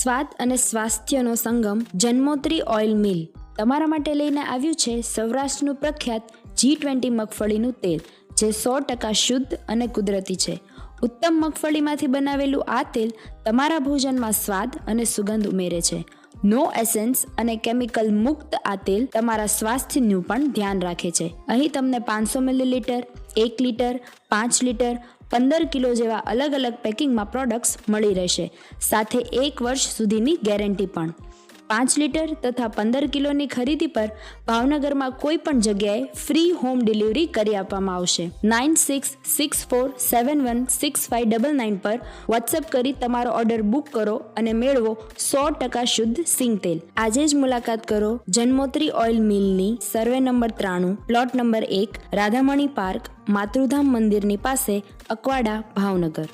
સ્વાદ અને સ્વાસ્થ્યનો સંગમ જન્મોત્રી oil mill તમારા માટે લઈને આવ્યું છે સૌરાષ્ટ્રનું પ્રખ્યાત G20 મગફળીનું તેલ, જે 100% શુદ્ધ અને કુદરતી છે. ઉત્તમ મગફળીમાંથી બનાવેલું આ તેલ તમારા ભોજનમાં સ્વાદ અને સુગંધ ઉમેરે છે. નો એસેન્સ અને કેમિકલ મુક્ત આ તેલ તમારા સ્વાસ્થ્યનું પણ ધ્યાન રાખે છે. અહીં તમને 500 મિલીલીટર, 1 લીટર, 5 લીટર, 15 કિલો જેવા અલગ અલગ પેકિંગમાં પ્રોડક્ટ્સ મળી રહેશે, સાથે 1 વર્ષ સુધીની ગેરંટી પણ. 5 લીટર તથા 15 કિલોની ખરીદી પર ભાવનગરમાં કોઈ પણ જગ્યાએ ફ્રી હોમ ડિલિવરી કરી આપવામાં આવશે. 9664716599 પર વોટ્સએપ કરી તમારો ઓર્ડર બુક કરો અને મેળવો 100% શુદ્ધ સિંગ તેલ. આજે જ મુલાકાત કરો જન્મોત્રી ઓઇલ મિલની, survey number 93, plot number 1, Radhamani park, Matrudham મંદિરની પાસે, અકવાડા, ભાવનગર.